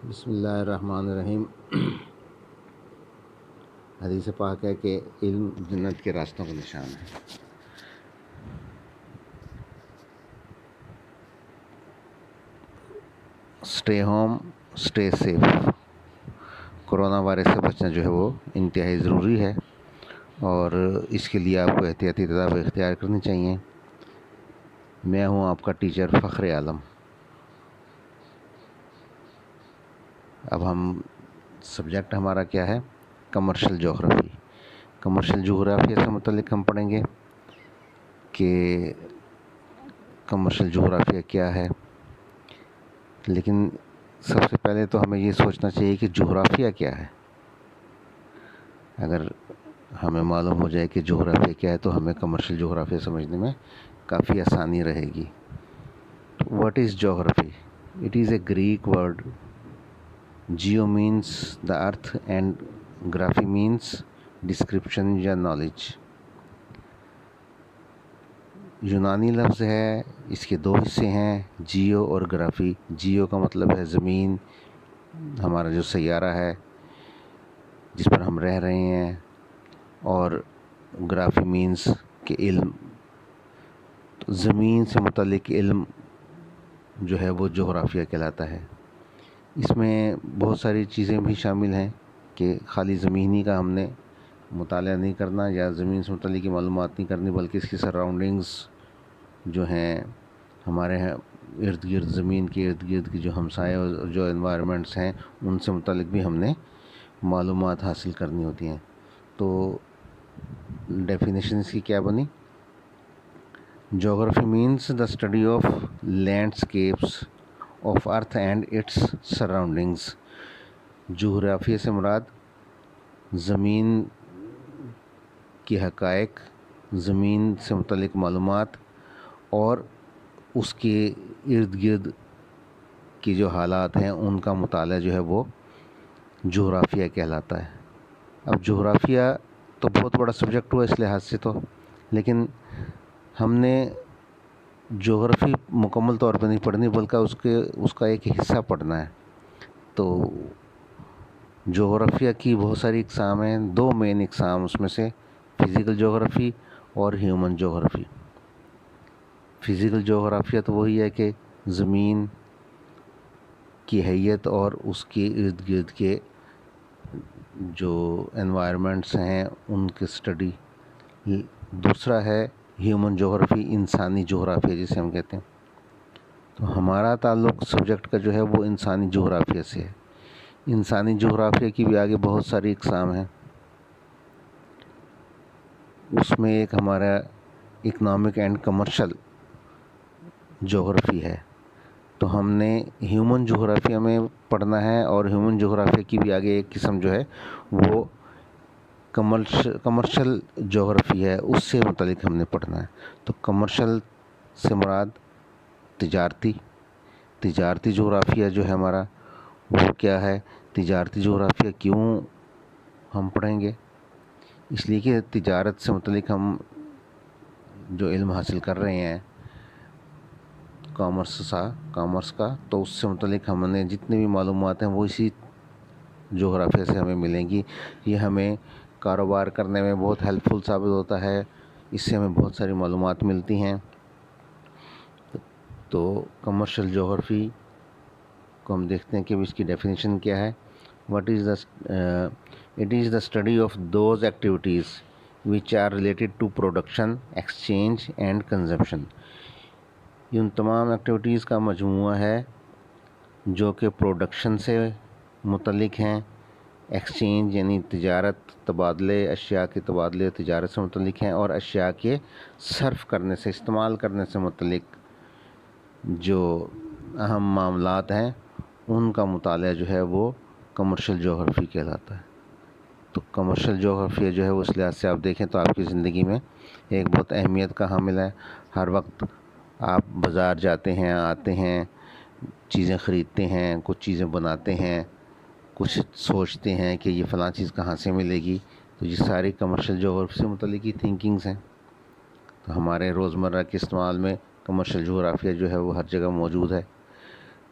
بسم اللہ الرحمن الرحیم۔ حدیث پاک ہے کہ علم جنت کے راستوں کا نشان ہے۔ Stay home, stay safe. Corona virus سے بچنا جو ہے وہ انتہائی ضروری ہے اور اس کے لیے آپ کو احتیاطی تدابیر اختیار کرنی چاہیے۔ میں ہوں آپ کا ٹیچر فخر عالم۔ اب ہم سبجیکٹ ہمارا کیا ہے؟ کمرشل جغرافی۔ کمرشل جغرافیہ سے متعلق ہم پڑھیں گے کہ کمرشل جغرافیہ کیا ہے، لیکن سب سے پہلے تو ہمیں یہ سوچنا چاہیے کہ جغرافیہ کیا ہے۔ اگر ہمیں معلوم ہو جائے کہ جغرافیہ کیا ہے تو ہمیں کمرشل جغرافیہ سمجھنے میں کافی آسانی رہے گی۔ واٹ از جغرافی؟ It is a Greek word. Geo means the earth and graphy means description یا نالج۔ یونانی لفظ ہے، اس کے دو حصے ہیں، جیو اور گرافی۔ جیو کا مطلب ہے زمین، ہمارا جو سیارہ ہے جس پر ہم رہ رہے ہیں، اور گرافی مینس کہ علم، زمین سے متعلق علم جو ہے وہ جغرافیہ کہلاتا ہے۔ اس میں بہت ساری چیزیں بھی شامل ہیں کہ خالی زمینی کا ہم نے مطالعہ نہیں کرنا یا زمین سے متعلق کی معلومات نہیں کرنی، بلکہ اس کی سراؤنڈنگز جو ہیں ہمارے ارد گرد، زمین کے ارد گرد کی جو ہمسائے اور جو انوائرمنٹس ہیں ان سے متعلق بھی ہم نے معلومات حاصل کرنی ہوتی ہیں۔ تو ڈیفینیشن اس کی کیا بنی؟ جغرافی means the study of landscapes of earth and its surroundings. جغرافیہ سے مراد زمین کی حقائق، زمین سے متعلق معلومات اور اس کے ارد گرد کی جو حالات ہیں ان کا مطالعہ جو ہے وہ جغرافیہ کہلاتا ہے۔ اب جغرافیہ تو بہت بڑا سبجیکٹ ہوا اس لحاظ سے تو، لیکن ہم نے جغرافی مکمل طور پہ نہیں پڑھنی بلکہ اس کا ایک حصہ پڑھنا ہے۔ تو جغرافیہ کی بہت ساری اقسام ہیں، دو مین اقسام اس میں سے، فزیکل جغرافی اور ہیومن جغرافی۔ فزیکل جغرافیہ تو وہی ہے کہ زمین کی حیت اور اس کے ارد گرد کے جو انوائرمنٹس ہیں ان کی اسٹڈی۔ دوسرا ہے ہیومن جغرافی، انسانی جغرافیہ جسے ہم کہتے ہیں۔ تو ہمارا تعلق سبجیکٹ کا جو ہے وہ انسانی جغرافیہ سے ہے۔ انسانی جغرافیہ کی بھی آگے بہت ساری اقسام ہیں۔ اس میں ایک ہمارا اکنامک اینڈ کمرشل جغرافی ہے۔ تو ہم نے ہیومن جغرافیہ میں پڑھنا ہے، اور ہیومن جغرافیہ کی بھی آگے ایک قسم جو ہے وہ کمرشل جغرافی ہے، اس سے متعلق ہم نے پڑھنا ہے۔ تو کمرشل سے مراد تجارتی جغرافیہ جو ہے ہمارا وہ کیا ہے؟ تجارتی جغرافیہ کیوں ہم پڑھیں گے؟ اس لیے کہ تجارت سے متعلق ہم جو علم حاصل کر رہے ہیں کامرس کا، تو اس سے متعلق ہم نے جتنی بھی معلومات ہیں وہ اسی جغرافیہ سے ہمیں ملیں گی۔ یہ ہمیں کاروبار کرنے میں بہت ہیلپ فل ثابت ہوتا ہے، اس سے ہمیں بہت ساری معلومات ملتی ہیں۔ تو کمرشل جغرافی کو ہم دیکھتے ہیں کہ اس کی ڈیفینیشن کیا ہے۔ It is the study of those activities which are related to production, exchange and consumption۔ یہ ان تمام ایکٹیویٹیز کا مجموعہ ہے جو کہ پروڈکشن سے متعلق ہیں، ایکسچینج یعنی تجارت، تبادلے، اشیاء کے تبادلے تجارت سے متعلق ہیں، اور اشیاء کے صرف کرنے سے، استعمال کرنے سے متعلق جو اہم معاملات ہیں ان کا مطالعہ جو ہے وہ کمرشل جغرافی کہلاتا ہے۔ تو کمرشل جغرافیہ جو ہے اس لحاظ سے آپ دیکھیں تو آپ کی زندگی میں ایک بہت اہمیت کا حامل ہے۔ ہر وقت آپ بازار جاتے ہیں، آتے ہیں، چیزیں خریدتے ہیں، کچھ چیزیں بناتے ہیں، کچھ سوچتے ہیں کہ یہ فلاں چیز کہاں سے ملے گی۔ تو یہ ساری کمرشل جغرافی سے متعلق ہی تھنکنگز ہیں۔ تو ہمارے روزمرہ کے استعمال میں کمرشل جغرافیہ جو ہے وہ ہر جگہ موجود ہے۔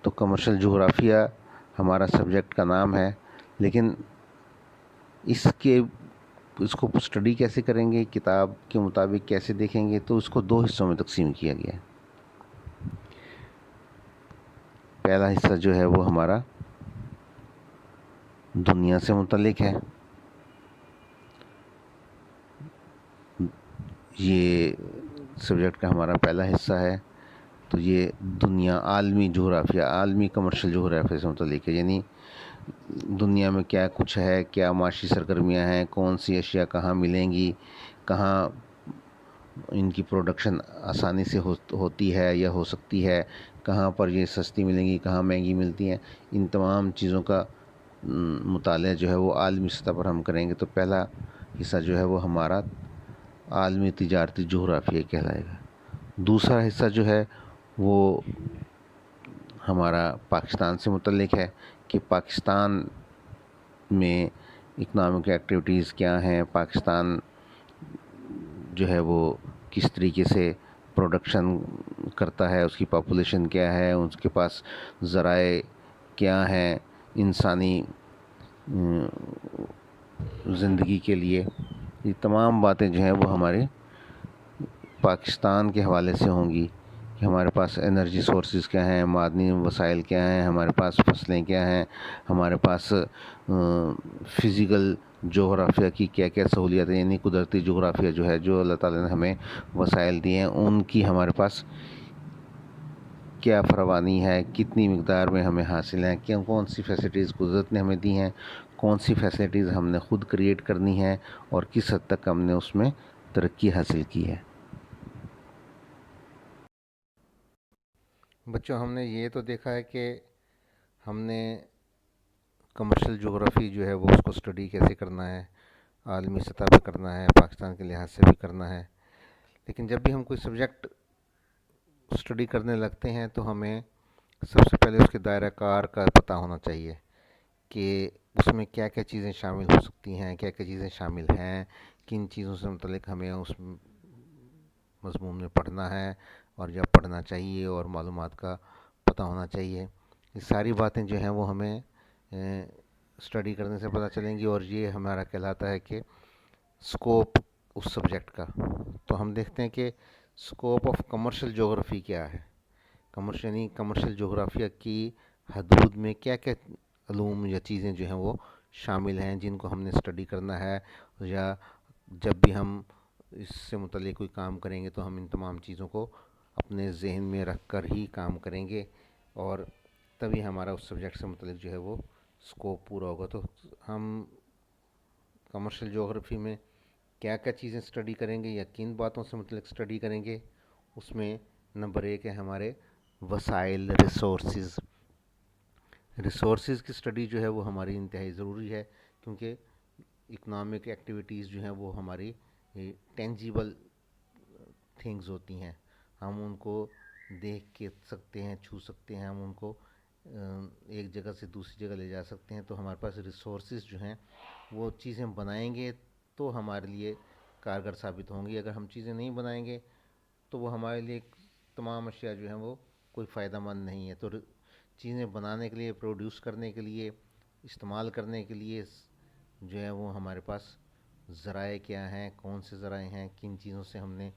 تو کمرشل جغرافیہ ہمارا سبجیکٹ کا نام ہے، لیکن اس کو اسٹڈی کیسے کریں گے، کتاب کے مطابق کیسے دیکھیں گے، تو اس کو 2 حصوں میں تقسیم کیا گیا ہے۔ پہلا حصہ جو ہے وہ ہمارا دنیا سے متعلق ہے، یہ سبجیکٹ کا ہمارا پہلا حصہ ہے۔ تو یہ دنیا، عالمی جغرافیہ، عالمی کمرشل جغرافیہ سے متعلق ہے، یعنی دنیا میں کیا کچھ ہے، کیا معاشی سرگرمیاں ہیں، کون سی اشیاء کہاں ملیں گی، کہاں ان کی پروڈکشن آسانی سے ہوتی ہے یا ہو سکتی ہے، کہاں پر یہ سستی ملیں گی، کہاں مہنگی ملتی ہیں، ان تمام چیزوں کا مطالعہ جو ہے وہ عالمی سطح پر ہم کریں گے۔ تو پہلا حصہ جو ہے وہ ہمارا عالمی تجارتی جغرافیہ کہلائے گا۔ دوسرا حصہ جو ہے وہ ہمارا پاکستان سے متعلق ہے کہ پاکستان میں اکنامک ایکٹیویٹیز کیا ہیں، پاکستان جو ہے وہ کس طریقے سے پروڈکشن کرتا ہے، اس کی پاپولیشن کیا ہے، اس کے پاس ذرائع کیا ہیں انسانی زندگی کے لیے۔ یہ تمام باتیں جو ہیں وہ ہمارے پاکستان کے حوالے سے ہوں گی کہ ہمارے پاس انرجی سورسز کیا ہیں، معدنی وسائل کیا ہیں، ہمارے پاس فصلیں کیا ہیں، ہمارے پاس فزیکل جغرافیہ کی کیا کیا سہولیات ہیں، یعنی قدرتی جغرافیہ جو ہے، جو اللہ تعالیٰ نے ہمیں وسائل دیے ہیں، ان کی ہمارے پاس کیا فراوانی ہے، کتنی مقدار میں ہمیں حاصل ہیں، کون سی فیسلٹیز قدرت نے ہمیں دی ہیں، کون سی فیسلٹیز ہم نے خود کریٹ کرنی ہے، اور کس حد تک ہم نے اس میں ترقی حاصل کی ہے۔ بچوں، ہم نے یہ تو دیکھا ہے کہ ہم نے کمرشل جغرافی جو ہے وہ اس کو اسٹڈی کیسے کرنا ہے، عالمی سطح پہ کرنا ہے، پاکستان کے لحاظ سے بھی کرنا ہے، لیکن جب بھی ہم کوئی سبجیکٹ اسٹڈی کرنے لگتے ہیں تو ہمیں سب سے پہلے اس کے دائرہ کار کا پتہ ہونا چاہیے کہ اس میں کیا کیا چیزیں شامل ہو سکتی ہیں، کیا کیا چیزیں شامل ہیں، کن چیزوں سے متعلق ہمیں اس مضمون میں پڑھنا ہے اور یا پڑھنا چاہیے، اور معلومات کا پتہ ہونا چاہیے۔ یہ ساری باتیں جو ہیں وہ ہمیں اسٹڈی کرنے سے پتہ چلیں گی، اور یہ ہمارا کہلاتا ہے کہ اسکوپ اس سبجیکٹ کا۔ تو ہم دیکھتے ہیں کہ اسکوپ آف کمرشل جغرافی کیا ہے، یعنی کمرشل جغرافیہ کی حدود میں کیا کیا علوم یا چیزیں جو ہیں وہ شامل ہیں جن کو ہم نے اسٹڈی کرنا ہے، یا جب بھی ہم اس سے متعلق کوئی کام کریں گے تو ہم ان تمام چیزوں کو اپنے ذہن میں رکھ کر ہی کام کریں گے، اور تبھی ہمارا اس سبجیکٹ سے متعلق جو ہے وہ اسکوپ پورا ہوگا۔ تو ہم کمرشل جغرافی میں کیا کیا چیزیں اسٹڈی کریں گے یا کن باتوں سے متعلق اسٹڈی کریں گے، اس میں نمبر 1 ہے ہمارے وسائل، ریسورسز کی اسٹڈی جو ہے وہ ہماری انتہائی ضروری ہے، کیونکہ اکنامک ایکٹیویٹیز جو ہیں وہ ہماری ٹینجیبل تھنگز ہوتی ہیں، ہم ان کو دیکھ کے سکتے ہیں، چھو سکتے ہیں، ہم ان کو ایک جگہ سے دوسری جگہ لے جا سکتے ہیں۔ تو ہمارے پاس ریسورسز جو ہیں وہ چیزیں بنائیں گے تو ہمارے لیے کارگر ثابت ہوں گی، اگر ہم چیزیں نہیں بنائیں گے تو وہ ہمارے لیے تمام اشیاء جو ہیں وہ کوئی فائدہ مند نہیں ہے۔ تو چیزیں بنانے کے لیے، پروڈیوس کرنے کے لیے، استعمال کرنے کے لیے جو ہے وہ ہمارے پاس ذرائع کیا ہیں، کون سے ذرائع ہیں، کن چیزوں سے ہم نے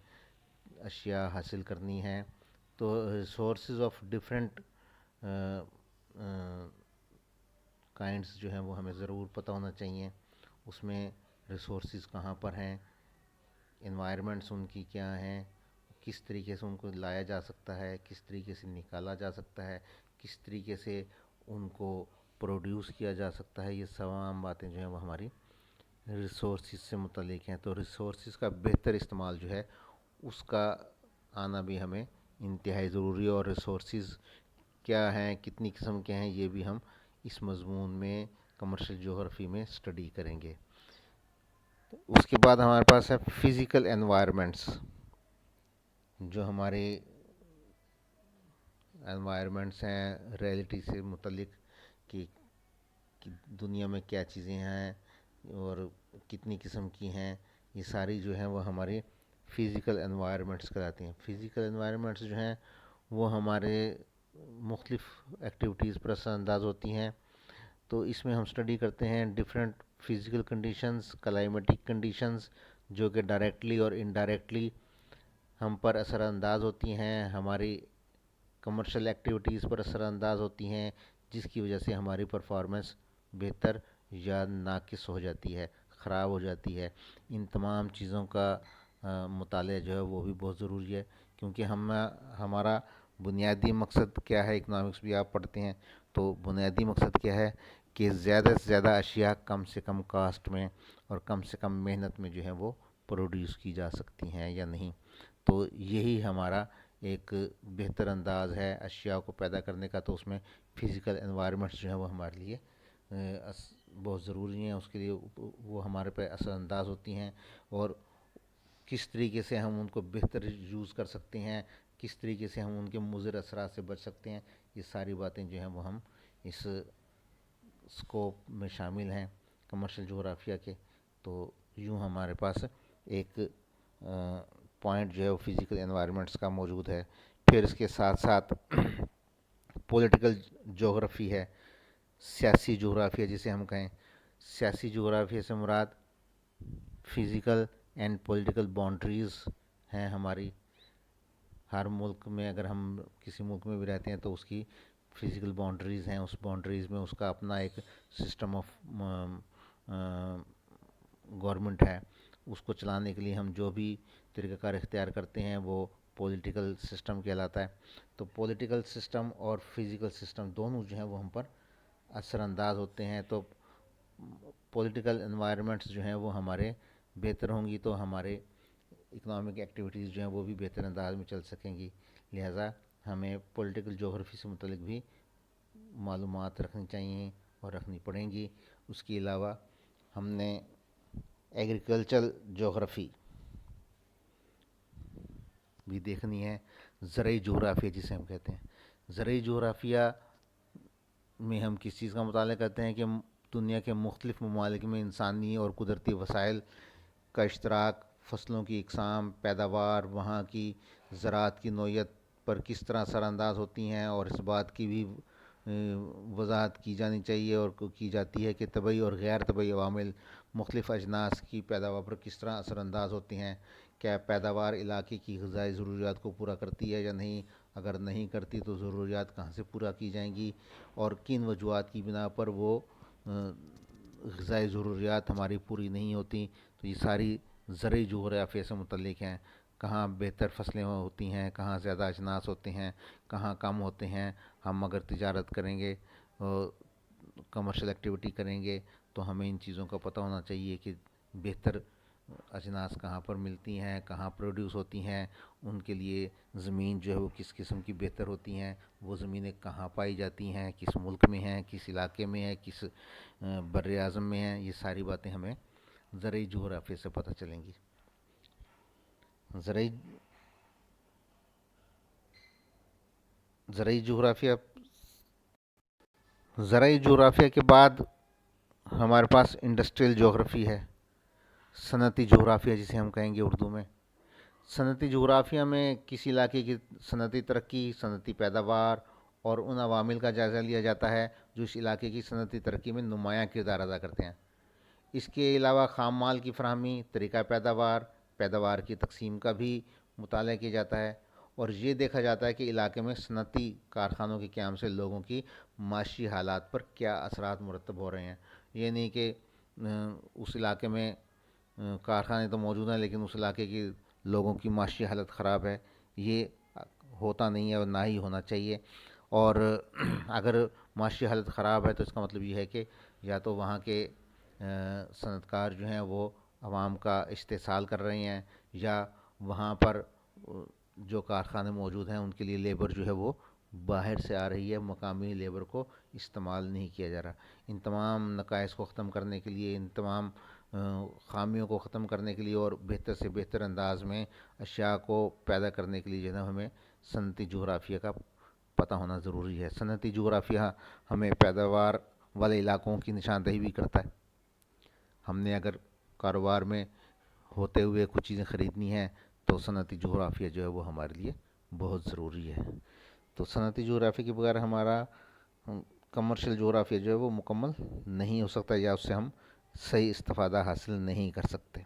اشیاء حاصل کرنی ہیں۔ تو ریسورسز آف ڈفرینٹ کائنڈس جو ہیں وہ ہمیں ضرور پتہ ہونا چاہیے، اس میں ریسورسز کہاں پر ہیں، انوائرمنٹس ان کی کیا ہیں، کس طریقے سے ان کو لایا جا سکتا ہے، کس طریقے سے نکالا جا سکتا ہے، کس طریقے سے ان کو پروڈیوس کیا جا سکتا ہے۔ یہ تمام باتیں جو ہیں وہ ہماری ریسورسز سے متعلق ہیں۔ تو ریسورسز کا بہتر استعمال جو ہے اس کا آنا بھی ہمیں انتہائی ضروری ہے، اور ریسورسز کیا ہیں، کتنی قسم کے ہیں، یہ بھی ہم اس مضمون میں کمرشل جغرافی میں اسٹڈی کریں گے۔ اس کے بعد ہمارے پاس ہے فزیکل انوائرمنٹس، جو ہمارے انوائرمنٹس ہیں ریئلٹی سے متعلق کہ دنیا میں کیا چیزیں ہیں اور کتنی قسم کی ہیں، یہ ساری جو ہیں وہ ہماری فزیکل انوائرمنٹس کراتی ہیں۔ فزیکل انوائرمنٹس جو ہیں وہ ہمارے مختلف ایکٹیویٹیز پر اثر انداز ہوتی ہیں، تو اس میں ہم اسٹڈی کرتے ہیں different physical conditions, climatic conditions, جو کہ ڈائریکٹلی اور انڈائریکٹلی ہم پر اثر انداز ہوتی ہیں، ہماری کمرشل ایکٹیویٹیز پر اثر انداز ہوتی ہیں، جس کی وجہ سے ہماری پرفارمنس بہتر یا ناقص ہو جاتی ہے، خراب ہو جاتی ہے۔ ان تمام چیزوں کا مطالعہ جو ہے وہ بھی بہت ضروری ہے، کیونکہ ہمارا بنیادی مقصد کیا ہے؟ اکنامکس بھی آپ پڑھتے ہیں، تو بنیادی مقصد کیا ہے کہ زیادہ سے زیادہ اشیاء کم سے کم کاسٹ میں اور کم سے کم محنت میں جو ہے وہ پروڈیوس کی جا سکتی ہیں یا نہیں۔ تو یہی ہمارا ایک بہتر انداز ہے اشیاء کو پیدا کرنے کا۔ تو اس میں فزیکل انوائرمنٹس جو ہیں وہ ہمارے لیے بہت ضروری ہیں، اس کے لیے وہ ہمارے پہ اثر انداز ہوتی ہیں، اور کس طریقے سے ہم ان کو بہتر یوز کر سکتے ہیں، کس طریقے سے ہم ان کے مضر اثرات سے بچ سکتے ہیں، یہ ساری باتیں جو ہیں وہ ہم اس اسکوپ میں شامل ہیں کمرشل جغرافیہ کے۔ تو یوں ہمارے پاس ایک پوائنٹ جو ہے وہ فزیکل انوائرمنٹس کا موجود ہے۔ پھر اس کے ساتھ ساتھ پولیٹیکل جغرافی ہے، سیاسی جغرافیہ جسے ہم کہیں۔ سیاسی جغرافیہ سے مراد فزیکل اینڈ پولیٹیکل باؤنڈریز ہیں ہماری۔ ہر ملک میں اگر ہم کسی ملک میں بھی رہتے ہیں تو اس کی فزیکل باؤنڈریز ہیں، اس باؤنڈریز میں اس کا اپنا ایک سسٹم آف گورنمنٹ ہے۔ اس کو چلانے کے لیے ہم جو بھی طریقہ کار اختیار کرتے ہیں وہ پولیٹیکل سسٹم کہلاتا ہے۔ تو پولیٹیکل سسٹم اور فزیکل سسٹم دونوں جو ہیں وہ ہم پر اثر انداز ہوتے ہیں۔ تو پولیٹیکل انوائرمنٹس جو ہیں وہ ہمارے بہتر ہوں گی تو ہمارے اکنامک ایکٹیویٹیز جو ہیں وہ بھی بہتر انداز میں چل سکیں گی۔ لہٰذا ہمیں پولیٹیکل جغرافی سے متعلق بھی معلومات رکھنی چاہیے اور رکھنی پڑیں گی۔ اس کے علاوہ ہم نے ایگریکلچر جغرافی بھی دیکھنی ہے، زرعی جغرافیہ جسے ہم کہتے ہیں۔ زرعی جغرافیہ میں ہم کس چیز کا مطالعہ کرتے ہیں کہ دنیا کے مختلف ممالک میں انسانی اور قدرتی وسائل کا اشتراک، فصلوں کی اقسام، پیداوار، وہاں کی زراعت کی نوعیت پر کس طرح اثر انداز ہوتی ہیں، اور اس بات کی بھی وضاحت کی جانی چاہیے اور کی جاتی ہے کہ طبعی اور غیر طبعی عوامل مختلف اجناس کی پیداوار پر کس طرح اثر انداز ہوتے ہیں۔ کیا پیداوار علاقے کی غذائی ضروریات کو پورا کرتی ہے یا نہیں؟ اگر نہیں کرتی تو ضروریات کہاں سے پورا کی جائیں گی، اور کن وجوہات کی بنا پر وہ غذائی ضروریات ہماری پوری نہیں ہوتی؟ تو یہ ساری زرعی جغرافیہ سے متعلق ہیں۔ کہاں بہتر فصلیں ہوتی ہیں، کہاں زیادہ اجناس ہوتے ہیں، کہاں کم ہوتے ہیں۔ ہم اگر تجارت کریں گے، کمرشل ایکٹیویٹی کریں گے، تو ہمیں ان چیزوں کا پتہ ہونا چاہیے کہ بہتر اجناس کہاں پر ملتی ہیں، کہاں پروڈیوس ہوتی ہیں، ان کے لیے زمین جو ہے وہ کس قسم کی بہتر ہوتی ہیں، وہ زمینیں کہاں پائی جاتی ہیں، کس ملک میں ہیں، کس علاقے میں ہیں، کس بر اعظم میں ہیں۔ یہ ساری باتیں ہمیں زرعی جغرافیہ سے پتہ چلیں گی۔ زرعی جغرافیہ کے بعد ہمارے پاس انڈسٹریل جغرافی ہے، صنعتی جغرافیہ جسے ہم کہیں گے اردو میں۔ صنعتی جغرافیہ میں کسی علاقے کی صنعتی ترقی، صنعتی پیداوار اور ان عوامل کا جائزہ لیا جاتا ہے جو اس علاقے کی صنعتی ترقی میں نمایاں کردار ادا کرتے ہیں۔ اس کے علاوہ خام مال کی فراہمی، طریقہ پیداوار، پیداوار کی تقسیم کا بھی مطالعہ کیا جاتا ہے، اور یہ دیکھا جاتا ہے کہ علاقے میں صنعتی کارخانوں کے قیام سے لوگوں کی معاشی حالات پر کیا اثرات مرتب ہو رہے ہیں۔ یہ نہیں کہ اس علاقے میں کارخانے تو موجود ہیں لیکن اس علاقے کی لوگوں کی معاشی حالت خراب ہے، یہ ہوتا نہیں ہے اور نہ ہی ہونا چاہیے۔ اور اگر معاشی حالت خراب ہے تو اس کا مطلب یہ ہے کہ یا تو وہاں کے صنعت کار جو ہیں وہ عوام کا استحصال کر رہے ہیں، یا وہاں پر جو کارخانے موجود ہیں ان کے لیے لیبر جو ہے وہ باہر سے آ رہی ہے، مقامی لیبر کو استعمال نہیں کیا جا رہا۔ ان تمام نقائص کو ختم کرنے کے لیے، ان تمام خامیوں کو ختم کرنے کے لیے اور بہتر سے بہتر انداز میں اشیاء کو پیدا کرنے کے لیے جو ہے نا ہمیں صنعتی جغرافیہ کا پتہ ہونا ضروری ہے۔ صنعتی جغرافیہ ہمیں پیداوار والے علاقوں کی نشاندہی بھی کرتا ہے۔ ہم نے اگر کاروبار میں ہوتے ہوئے کچھ چیزیں خریدنی ہیں تو صنعتی جغرافیہ جو ہے وہ ہمارے لیے بہت ضروری ہے۔ تو صنعتی جغرافیہ کے بغیر ہمارا کمرشل جغرافیہ جو ہے وہ مکمل نہیں ہو سکتا یا اس سے ہم صحیح استفادہ حاصل نہیں کر سکتے۔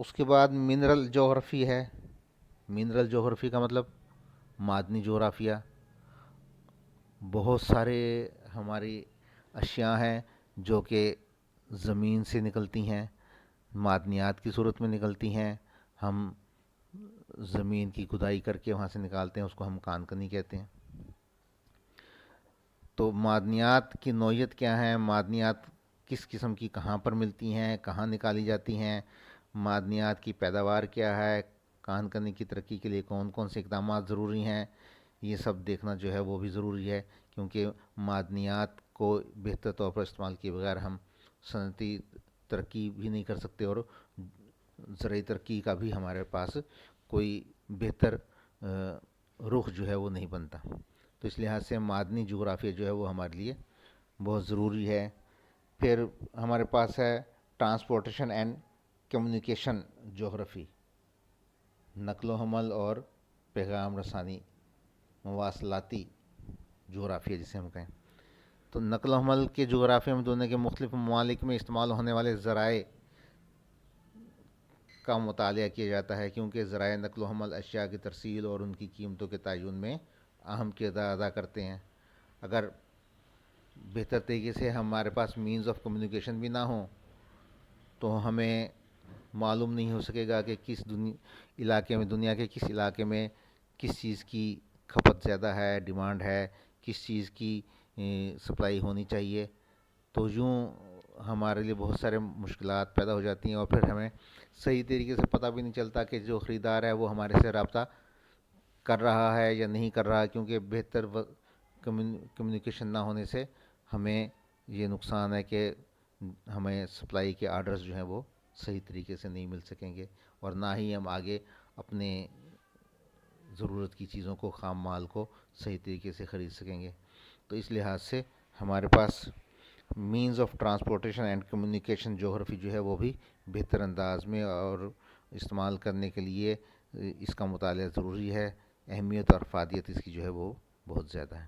اس کے بعد منرل جغرافی ہے۔ منرل جغرافی کا مطلب معدنی جغرافیہ۔ بہت سارے ہماری اشیاء ہیں جو کہ زمین سے نکلتی ہیں، معدنیات کی صورت میں نکلتی ہیں، ہم زمین کی کھدائی کر کے وہاں سے نکالتے ہیں، اس کو ہم کان کنی کہتے ہیں۔ تو معدنیات کی نوعیت کیا ہے، معدنیات کس قسم کی کہاں پر ملتی ہیں، کہاں نکالی جاتی ہیں، معدنیات کی پیداوار کیا ہے، کان کنی کی ترقی کے لیے کون کون سے اقدامات ضروری ہیں، یہ سب دیکھنا جو ہے وہ بھی ضروری ہے، کیونکہ معدنیات کو بہتر طور پر استعمال کیے بغیر ہم صنعتی ترقی بھی نہیں کر سکتے اور زرعی ترقی کا بھی ہمارے پاس کوئی بہتر رخ جو ہے وہ نہیں بنتا۔ تو اس لحاظ سے معدنی جغرافیہ جو ہے وہ ہمارے لیے بہت ضروری ہے۔ پھر ہمارے پاس ہے ٹرانسپورٹیشن اینڈ کمیونیکیشن جغرافی، نقل و حمل اور پیغام رسانی، مواصلاتی جغرافیہ جسے ہم کہیں۔ تو نقل و حمل کے جغرافیہ میں دنیا کے مختلف ممالک میں استعمال ہونے والے ذرائع کا مطالعہ کیا جاتا ہے، کیونکہ ذرائع نقل و حمل اشیاء کی ترسیل اور ان کی قیمتوں کے تعین میں اہم کردار ادا کرتے ہیں۔ اگر بہتر طریقے سے ہمارے پاس مینز آف کمیونیکیشن بھی نہ ہوں تو ہمیں معلوم نہیں ہو سکے گا کہ کس علاقے میں، دنیا کے کس علاقے میں کس چیز کی کھپت زیادہ ہے، ڈیمانڈ ہے، کس چیز کی سپلائی ہونی چاہیے۔ تو یوں ہمارے لیے بہت سارے مشکلات پیدا ہو جاتی ہیں اور پھر ہمیں صحیح طریقے سے پتہ بھی نہیں چلتا کہ جو خریدار ہے وہ ہمارے سے رابطہ کر رہا ہے یا نہیں کر رہا، کیونکہ بہتر کمیونیکیشن نہ ہونے سے ہمیں یہ نقصان ہے کہ ہمیں سپلائی کے آرڈرز جو ہیں وہ صحیح طریقے سے نہیں مل سکیں گے، اور نہ ہی ہم آگے اپنے ضرورت کی چیزوں کو، خام مال کو صحیح طریقے سے خرید سکیں گے۔ تو اس لحاظ سے ہمارے پاس means of transportation and communication جغرافی جو ہے وہ بھی بہتر انداز میں اور استعمال کرنے کے لیے اس کا مطالعہ ضروری ہے۔ اہمیت اور افادیت اس کی جو ہے وہ بہت زیادہ ہے۔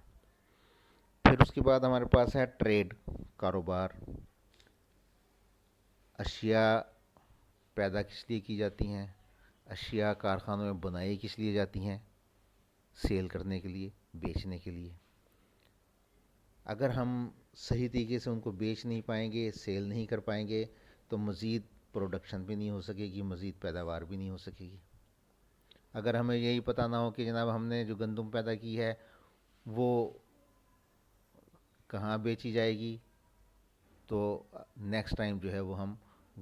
پھر اس کے بعد ہمارے پاس ہے ٹریڈ، کاروبار۔ اشیاء پیدا کس لیے کی جاتی ہیں، اشیاء کارخانوں میں بنائی کس لیے جاتی ہیں، سیل کرنے کے لیے، بیچنے کے لیے۔ اگر ہم صحیح طریقے سے ان کو بیچ نہیں پائیں گے، سیل نہیں کر پائیں گے، تو مزید پروڈکشن بھی نہیں ہو سکے گی، مزید پیداوار بھی نہیں ہو سکے گی۔ اگر ہمیں یہی پتہ نہ ہو کہ جناب ہم نے جو گندم پیدا کی ہے وہ کہاں بیچی جائے گی، تو نیکسٹ ٹائم جو ہے وہ ہم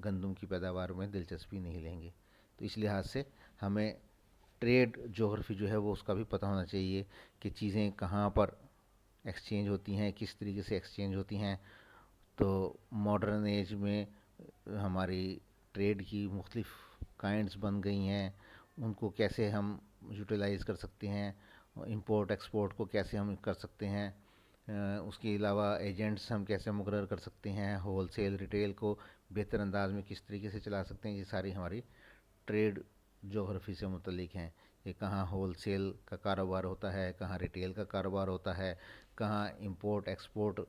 گندم کی پیداوار میں دلچسپی نہیں لیں گے۔ تو اس لحاظ سے ہمیں ٹریڈ جغرافی جو ہے وہ اس کا بھی پتہ ہونا چاہیے کہ چیزیں کہاں پر ایکسچینج ہوتی ہیں، کس طریقے سے ایکسچینج ہوتی ہیں۔ تو ماڈرن ایج میں ہماری ٹریڈ کی مختلف کائنڈز بن گئی ہیں، ان کو کیسے ہم یوٹیلائز کر سکتے ہیں، امپورٹ ایکسپورٹ کو کیسے ہم کر سکتے ہیں، اس کے علاوہ ایجنٹس ہم کیسے مقرر کر سکتے ہیں، ہول سیل ریٹیل کو بہتر انداز میں کس طریقے سے چلا سکتے ہیں، یہ ساری ہماری ٹریڈ جغرافی سے متعلق ہیں کہ کہاں ہول سیل کا کاروبار ہوتا ہے، کہاں ریٹیل کا کاروبار ہوتا ہے، کہاں امپورٹ ایکسپورٹ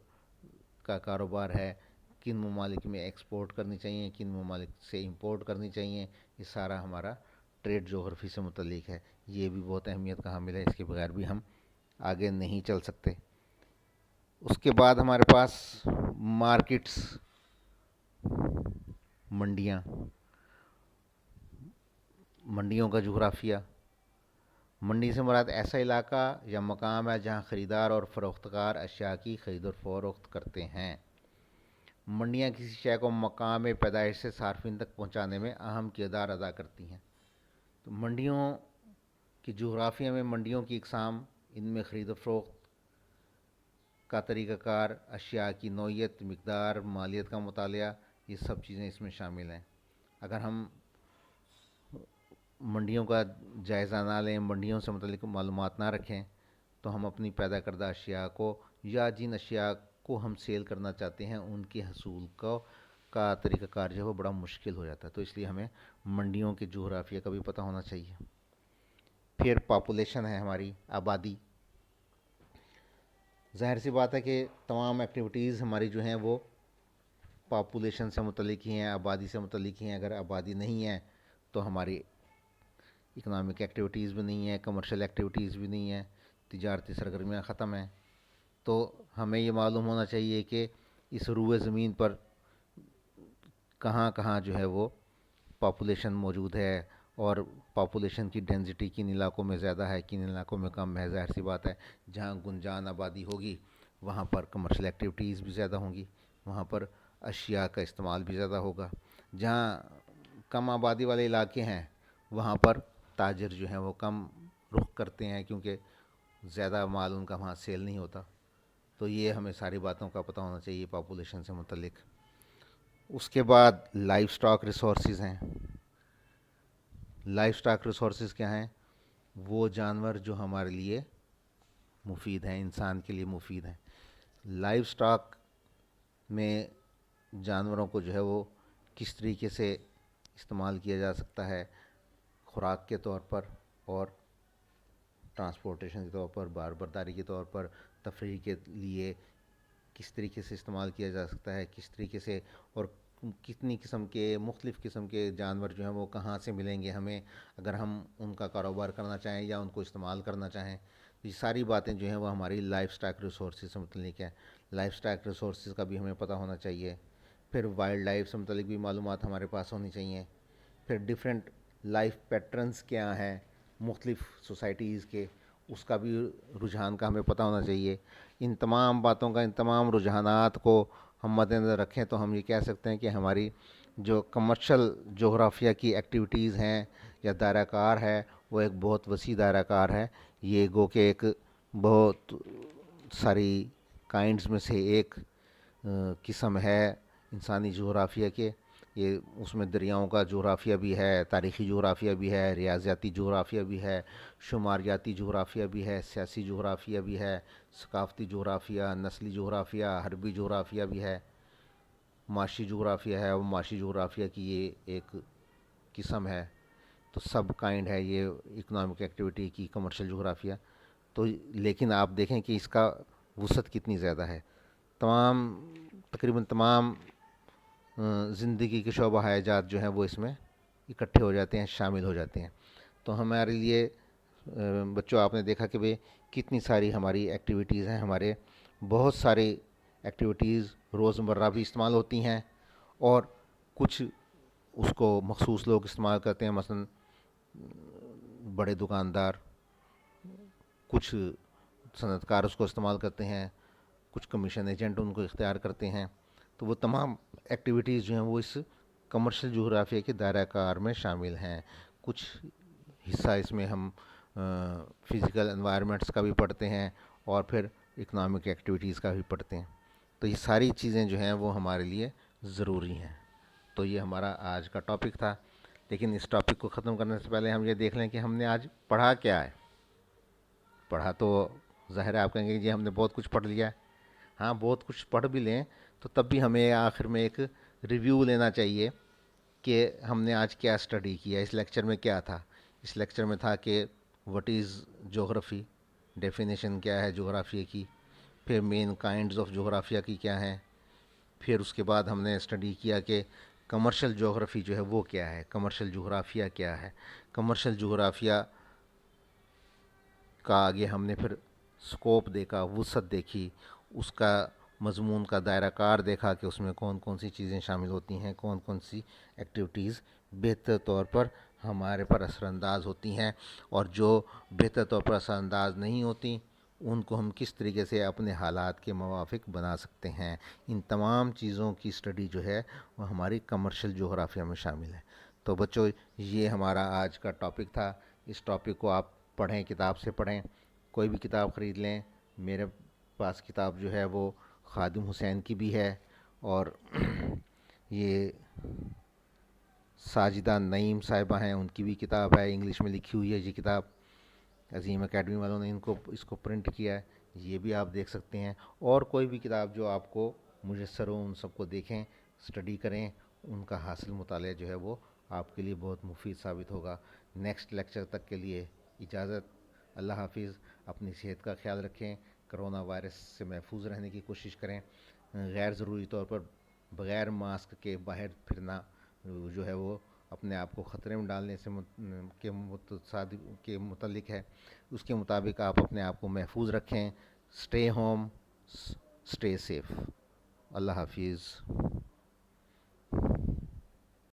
کا کاروبار ہے، کن ممالک میں ایکسپورٹ کرنی چاہیے، کن ممالک سے امپورٹ کرنی چاہیے۔ یہ سارا ہمارا ٹریڈ جغرافی سے متعلق ہے۔ یہ بھی بہت اہمیت کا حامل ہے، اس کے بغیر بھی ہم آگے نہیں چل سکتے۔ اس کے بعد ہمارے پاس مارکیٹس، منڈیاں، منڈیوں کا جغرافیہ۔ منڈی سے مراد ایسا علاقہ یا مقام ہے جہاں خریدار اور فروخت کار اشیاء کی خرید و فروخت کرتے ہیں۔ منڈیاں کسی شے کو مقام پیدائش سے صارفین تک پہنچانے میں اہم کردار ادا کرتی ہیں۔ تو منڈیوں کی جغرافیہ میں منڈیوں کی اقسام، ان میں خرید و فروخت کا طریقہ کار، اشیاء کی نوعیت، مقدار، مالیت کا مطالعہ، یہ سب چیزیں اس میں شامل ہیں۔ اگر ہم منڈیوں کا جائزہ نہ لیں، منڈیوں سے متعلق معلومات نہ رکھیں، تو ہم اپنی پیدا کردہ اشیاء کو یا جن اشیاء کو ہم سیل کرنا چاہتے ہیں ان کے حصول کا طریقہ کار جو ہے وہ بڑا مشکل ہو جاتا ہے۔ تو اس لیے ہمیں منڈیوں کے جغرافیہ کا بھی پتہ ہونا چاہیے۔ پھر پاپولیشن ہے، ہماری آبادی۔ ظاہر سی بات ہے کہ تمام ایکٹیویٹیز ہماری جو ہیں وہ پاپولیشن سے متعلق ہی ہیں، آبادی سے متعلق ہی ہیں. اگر آبادی نہیں ہے تو ہماری اکنامک ایکٹیویٹیز بھی نہیں ہیں، کمرشل ایکٹیویٹیز بھی نہیں ہیں، تجارتی سرگرمیاں ختم ہیں. تو ہمیں یہ معلوم ہونا چاہیے کہ اس روئے زمین پر کہاں کہاں جو ہے وہ پاپولیشن موجود ہے، اور پاپولیشن کی ڈینسٹی کن علاقوں میں زیادہ ہے، کن علاقوں میں کم ہے. ظاہر سی بات ہے جہاں گنجان آبادی ہوگی وہاں پر کمرشل ایکٹیویٹیز بھی زیادہ ہوں گی، وہاں پر اشیاء کا استعمال بھی زیادہ ہوگا. جہاں کم آبادی والے علاقے ہیں وہاں پر تاجر جو ہیں وہ کم رخ کرتے ہیں، کیونکہ زیادہ مال ان کا وہاں سیل نہیں ہوتا. تو یہ ہمیں ساری باتوں کا پتہ ہونا چاہیے پاپولیشن سے متعلق. اس کے بعد لائف سٹاک ریسورسز ہیں. لائف سٹاک ریسورسز کیا ہیں؟ وہ جانور جو ہمارے لیے مفید ہیں، انسان کے لیے مفید ہیں. لائف سٹاک میں جانوروں کو جو ہے وہ کس طریقے سے استعمال کیا جا سکتا ہے، خوراک کے طور پر اور ٹرانسپورٹیشن کے طور پر، بار برداری کے طور پر، تفریح کے لیے کس طریقے سے استعمال کیا جا سکتا ہے، کس طریقے سے، اور کتنی قسم کے، مختلف قسم کے جانور جو ہیں وہ کہاں سے ملیں گے ہمیں اگر ہم ان کا کاروبار کرنا چاہیں یا ان کو استعمال کرنا چاہیں. یہ ساری باتیں جو ہیں وہ ہماری لائف سٹاک ریسورسز سے متعلق ہیں. لائف سٹاک ریسورسز کا بھی ہمیں پتہ ہونا چاہیے. پھر وائلڈ لائف سے متعلق بھی معلومات ہمارے پاس ہونی چاہیے. پھر ڈفرینٹ لائف پیٹرنز کیا ہیں مختلف سوسائٹیز کے، اس کا بھی رجحان کا ہمیں پتہ ہونا چاہیے. ان تمام باتوں کا، ان تمام رجحانات کو ہم مد نظر رکھیں تو ہم یہ کہہ سکتے ہیں کہ ہماری جو کمرشل جغرافیہ کی ایکٹیویٹیز ہیں یا دائرہ کار ہے وہ ایک بہت وسیع دائرہ کار ہے. یہ گو کہ ایک بہت ساری کائنڈز میں سے ایک قسم ہے انسانی جغرافیہ کے. یہ اس میں دریاؤں کا جغرافیہ بھی ہے، تاریخی جغرافیہ بھی ہے، ریاضیاتی جغرافیہ بھی ہے، شماریاتی جغرافیہ بھی ہے، سیاسی جغرافیہ بھی ہے، ثقافتی جغرافیہ، نسلی جغرافیہ، حربی جغرافیہ بھی ہے، معاشی جغرافیہ ہے. اور معاشی جغرافیہ کی یہ ایک قسم ہے. تو سب کائنڈ ہے یہ اکنامک ایکٹیویٹی کی کمرشل جغرافیہ. تو لیکن آپ دیکھیں کہ اس کا وسعت کتنی زیادہ ہے. تقریباً تمام زندگی کے شعبہ حیات جو ہیں وہ اس میں اکٹھے ہو جاتے ہیں، شامل ہو جاتے ہیں. تو ہمارے لیے بچوں آپ نے دیکھا کہ بھئی کتنی ساری ہماری ایکٹیویٹیز ہیں. ہمارے بہت ساری ایکٹیویٹیز روزمرہ بھی استعمال ہوتی ہیں، اور کچھ اس کو مخصوص لوگ استعمال کرتے ہیں، مثلا بڑے دکاندار، کچھ صنعت کار اس کو استعمال کرتے ہیں، کچھ کمیشن ایجنٹ ان کو اختیار کرتے ہیں. تو وہ تمام ایکٹیویٹیز جو ہیں وہ اس کمرشل جغرافیہ کے دائرہ کار میں شامل ہیں. کچھ حصہ اس میں ہم فزیکل انوائرمنٹس کا بھی پڑھتے ہیں اور پھر اکنامک ایکٹیویٹیز کا بھی پڑھتے ہیں. تو یہ ساری چیزیں جو ہیں وہ ہمارے لیے ضروری ہیں. تو یہ ہمارا آج کا ٹاپک تھا. لیکن اس ٹاپک کو ختم کرنے سے پہلے ہم یہ دیکھ لیں کہ ہم نے آج پڑھا کیا ہے. پڑھا تو ظاہر ہے آپ کہیں گے جی ہم نے بہت کچھ پڑھ لیا ہے. ہاں بہت کچھ پڑھ بھی لیں تو تب بھی ہمیں آخر میں ایک ریویو لینا چاہیے کہ ہم نے آج کیا اسٹڈی کیا. اس لیکچر میں کیا تھا؟ اس لیکچر میں تھا کہ وٹ از جغرافی، ڈیفینیشن کیا ہے جغرافیہ کی، پھر مین کائنڈز آف جغرافیہ کی کیا ہیں، پھر اس کے بعد ہم نے اسٹڈی کیا کہ کمرشل جغرافی جو ہے وہ کیا ہے، کمرشل جغرافیہ کیا ہے. کمرشل جغرافیہ کا آگے ہم نے پھر سکوپ دیکھا، وسعت دیکھی، اس کا مضمون کا دائرہ کار دیکھا کہ اس میں کون کون سی چیزیں شامل ہوتی ہیں، کون کون سی ایکٹیویٹیز بہتر طور پر ہمارے پر اثر انداز ہوتی ہیں، اور جو بہتر طور پر اثر انداز نہیں ہوتی ان کو ہم کس طریقے سے اپنے حالات کے موافق بنا سکتے ہیں. ان تمام چیزوں کی اسٹڈی جو ہے وہ ہماری کمرشل جغرافیہ میں شامل ہے. تو بچوں یہ ہمارا آج کا ٹاپک تھا. اس ٹاپک کو آپ پڑھیں، کتاب سے پڑھیں، کوئی بھی کتاب خرید لیں. میرے پاس کتاب جو ہے وہ خادم حسین کی بھی ہے، اور یہ ساجدہ نعیم صاحبہ ہیں ان کی بھی کتاب ہے، انگلش میں لکھی ہوئی ہے. یہ کتاب عظیم اکیڈمی والوں نے اس کو پرنٹ کیا ہے. یہ بھی آپ دیکھ سکتے ہیں. اور کوئی بھی کتاب جو آپ کو میسر ہو ان سب کو دیکھیں، اسٹڈی کریں. ان کا حاصل مطالعہ جو ہے وہ آپ کے لیے بہت مفید ثابت ہوگا. نیکسٹ لیکچر تک کے لیے اجازت. اللہ حافظ. اپنی صحت کا خیال رکھیں. کرونا وائرس سے محفوظ رہنے کی کوشش کریں. غیر ضروری طور پر بغیر ماسک کے باہر پھرنا جو ہے وہ اپنے آپ کو خطرے میں ڈالنے سے کے متعلق ہے. اس کے مطابق آپ اپنے آپ کو محفوظ رکھیں. Stay home, stay safe. اللہ حافظ.